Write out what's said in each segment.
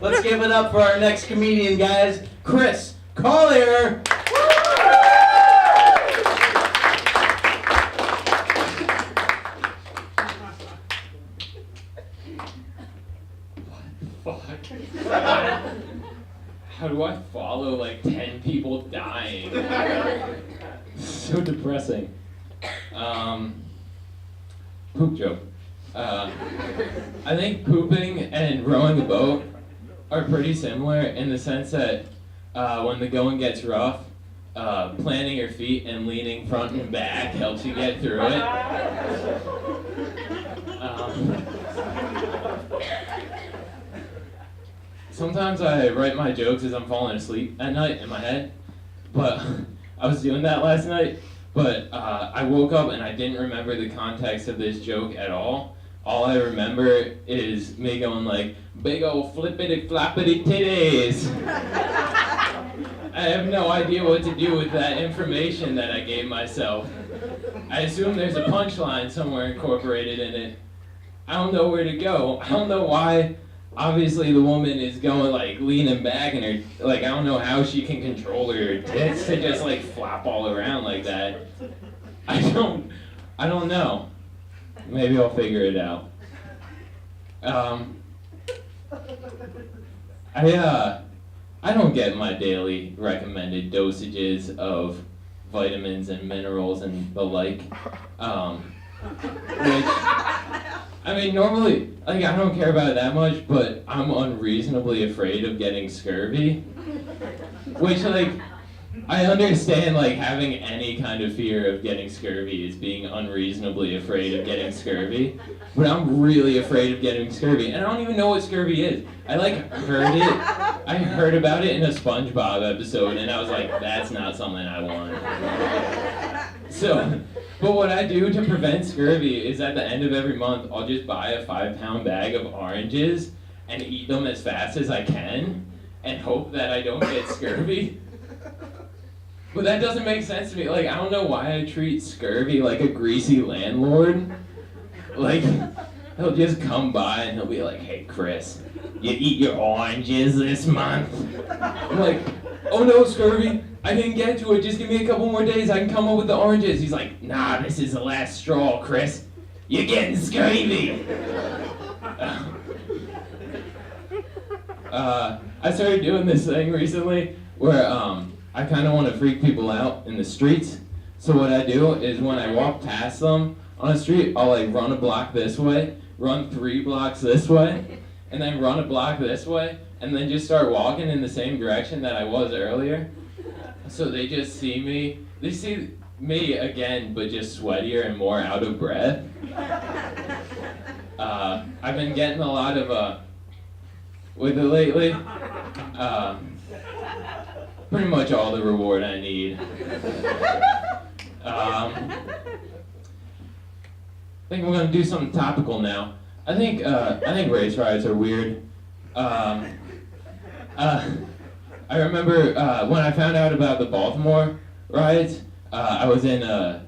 Let's give it up for our next comedian, guys. Chris Collier. Fuck. How do I follow like 10 people dying? So depressing. Poop joke. I think pooping and rowing a boat are pretty similar in the sense that when the going gets rough, planting your feet and leaning front and back helps you get through it. Sometimes I write my jokes as I'm falling asleep at night in my head, but I was doing that last night, but I woke up and I didn't remember the context of this joke at all. All I remember is me going like, big ol' flippity floppity titties. I have no idea what to do with that information that I gave myself. I assume there's a punchline somewhere incorporated in it. I don't know where to go. I don't know why. Obviously the woman is going like leaning back and her, like I don't know how she can control her tits to just like flop all around like that. I don't know. Maybe I'll figure it out. I don't get my daily recommended dosages of vitamins and minerals and the like. Which, I mean, normally, like, I don't care about it that much, but I'm unreasonably afraid of getting scurvy. Which, like, I understand, like, having any kind of fear of getting scurvy is being unreasonably afraid of getting scurvy. But I'm really afraid of getting scurvy, and I don't even know what scurvy is. I, like, heard it. I heard about it in a SpongeBob episode, and I was like, that's not something I want. So, but what I do to prevent scurvy is at the end of every month, I'll just buy a 5-pound bag of oranges and eat them as fast as I can and hope that I don't get scurvy. But that doesn't make sense to me. Like, I don't know why I treat scurvy like a greasy landlord. Like, he'll just come by and he'll be like, hey, Chris, you eat your oranges this month? I'm like, oh no, scurvy, I didn't get to it. Just give me a couple more days. I can come up with the oranges. He's like, nah, this is the last straw, Chris. You're getting scurvy. I started doing this thing recently where I kind of want to freak people out in the streets. So what I do is when I walk past them on a street, I'll like run a block this way, run 3 blocks this way, and then run a block this way, and then just start walking in the same direction that I was earlier. So they just see me. They see me again, but just sweatier and more out of breath. I've been getting a lot of with it lately. Pretty much all the reward I need. I think we're gonna do something topical now. I think race riots are weird. I remember when I found out about the Baltimore riots, I was in a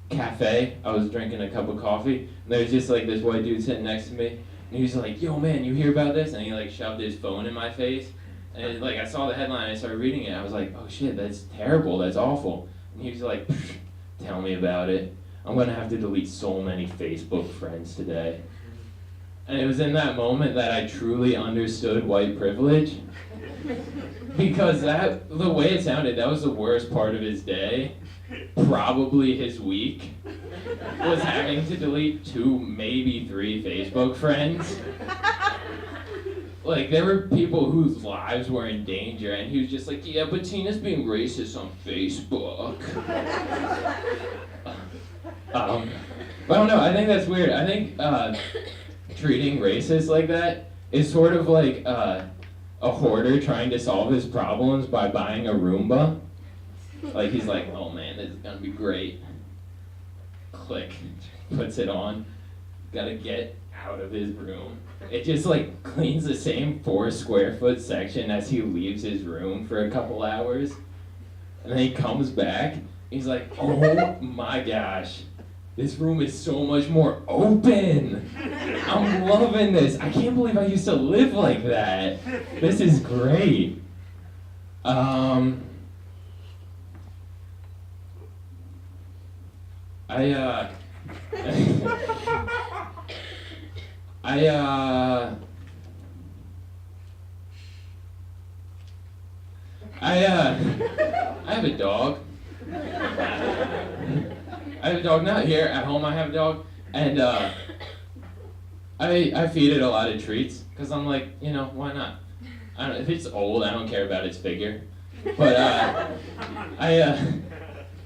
cafe, I was drinking a cup of coffee, and there was just like this white dude sitting next to me, and he was like, yo man, you hear about this? And he like shoved his phone in my face, and like I saw the headline, I started reading it, I was like, oh shit, that's terrible, that's awful. And he was like, tell me about it. I'm gonna have to delete so many Facebook friends today. And it was in that moment that I truly understood white privilege. Because the way it sounded, that was the worst part of his day. Probably his week. Was having to delete 2, maybe 3 Facebook friends. Like, there were people whose lives were in danger, and he was just like, yeah, but Tina's being racist on Facebook. But I don't know, I think that's weird. I think treating racists like that is sort of like a hoarder trying to solve his problems by buying a Roomba. Like, he's like, oh man, this is gonna be great. Click, puts it on, gotta get out of his room. It just like cleans the same 4 square foot section as he leaves his room for a couple hours. And then he comes back, he's like, oh my gosh, this room is so much more open. I'm loving this. I can't believe I used to live like that. This is great. I have a dog. I have a dog, not here, at home I have a dog, and I feed it a lot of treats, because I'm like, why not? I don't, if it's old, I don't care about its figure. But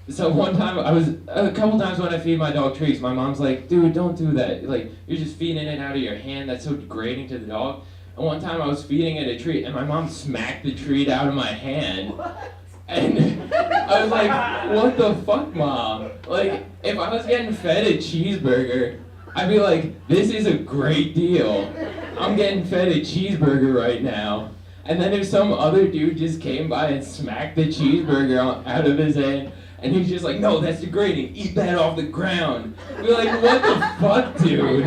so one time, a couple times when I feed my dog treats, my mom's like, dude, don't do that. Like, you're just feeding it out of your hand, that's so degrading to the dog. And one time I was feeding it a treat, and my mom smacked the treat out of my hand. And I was like, what the fuck, Mom? Like, if I was getting fed a cheeseburger, I'd be like, this is a great deal. I'm getting fed a cheeseburger right now. And then if some other dude just came by and smacked the cheeseburger out of his hand, and he's just like, no, that's degrading, eat that off the ground. I'd be like, what the fuck, dude?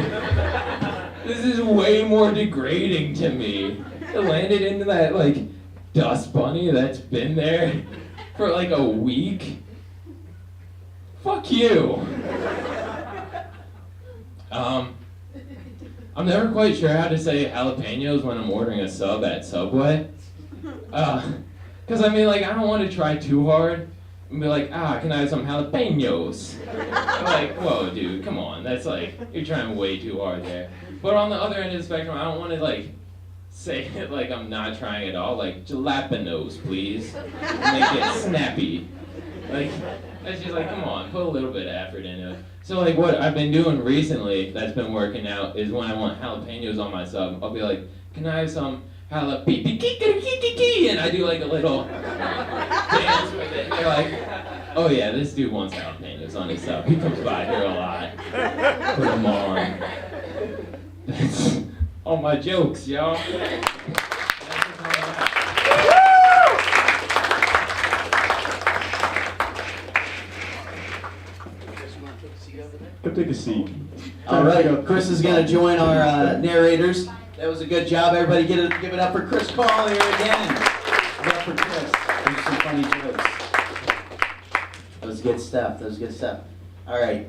This is way more degrading to me. It landed into that, like, dust bunny that's been there for like a week. Fuck you. I'm never quite sure how to say jalapenos when I'm ordering a sub at Subway. Cause I mean, like, I don't want to try too hard and be like, can I have some jalapenos? I'm like, whoa, dude, come on. That's like, you're trying way too hard there. But on the other end of the spectrum, I don't want to like say it like I'm not trying at all. Like, jalapenos, please. Make it snappy. Like, it's just like, come on, put a little bit of effort into it. So like what I've been doing recently that's been working out is when I want jalapenos on my sub, I'll be like, can I have some jalapeno? And I do like a little dance with it. And they're like, oh yeah, this dude wants jalapenos on his sub. He comes by here a lot. Put them on. That's all my jokes, y'all. Go take a seat. All right, Chris is going to join our narrators. That was a good job. Everybody give it up for Chris Collier again. Give it up for Chris. There's some funny jokes. That was good stuff. All right,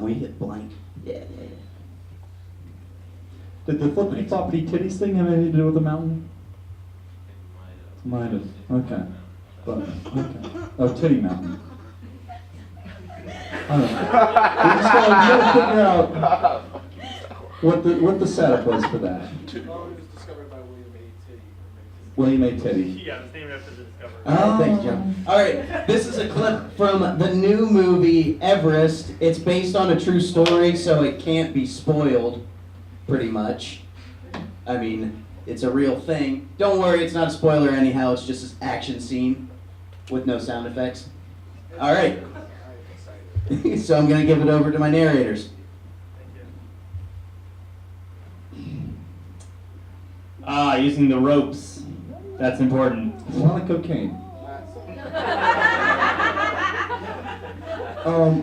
we hit blank. Yeah. Did the flippity floppity titties thing have anything to do with the mountain? Might have. Okay. But, okay. Oh, Titty Mountain. I don't know. You gotta figure out what the setup was for that. It was discovered by William A. Titty. William A. Titty. Yeah, it's named after the discoverer. Thanks, John. All right, this is a clip from the new movie Everest. It's based on a true story, so it can't be spoiled, pretty much. I mean, it's a real thing. Don't worry, it's not a spoiler anyhow. It's just an action scene with no sound effects. All right. So I'm going to give it over to my narrators. Using the ropes. That's important. A lot of cocaine.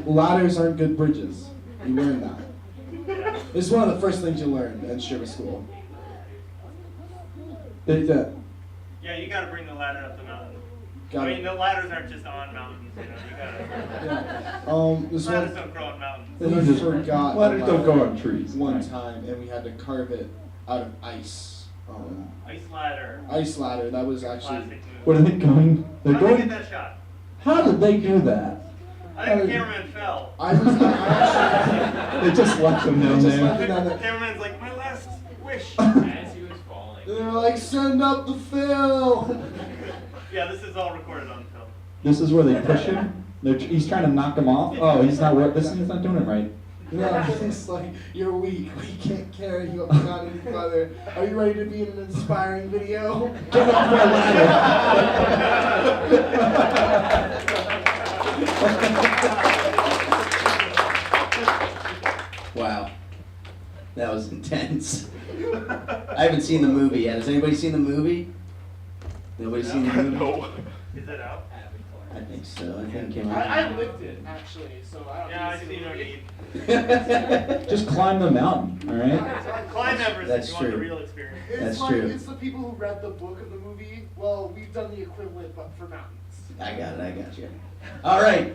Ladders aren't good bridges. You learn that. It's one of the first things you learn at Shiva School. That. Yeah, you gotta bring the ladder up the mountain. Got I it. mean, the ladders aren't just on mountains, you gotta... Yeah. This Ladders one, don't grow on mountains. we forgot Ladders a don't go ladder on trees. one time, and we had to carve it out of ice. Ice ladder. Ice ladder. That was actually. Classic movie. What are they going? They're How did they going. get that shot? How did they do that? I think the cameraman fell. I actually. They just left them down Just left there. it down The there. cameraman's like, my last wish. As he was falling. They're like, send up the film. Yeah, this is all recorded on film. This is where they push him. He's trying to knock him off. Oh, he's not. This thing's not doing it right. Yeah, it's like, you're weak. We can't carry you up the mountain any further. Are you ready to be in an inspiring video? Get off my ladder. Wow. That was intense. I haven't seen the movie yet. Has anybody seen the movie? Nobody's seen the movie? No. Is it out? I think so. I think it came I out. lived it actually, so I don't. Yeah, I think see it's no need. Just climb the mountain, all right? Climb Everest That's if you want the true. real experience. It's That's like, true. It's the people who read the book of the movie. Well, we've done the equivalent, but for mountains. I got it. I got you. All right.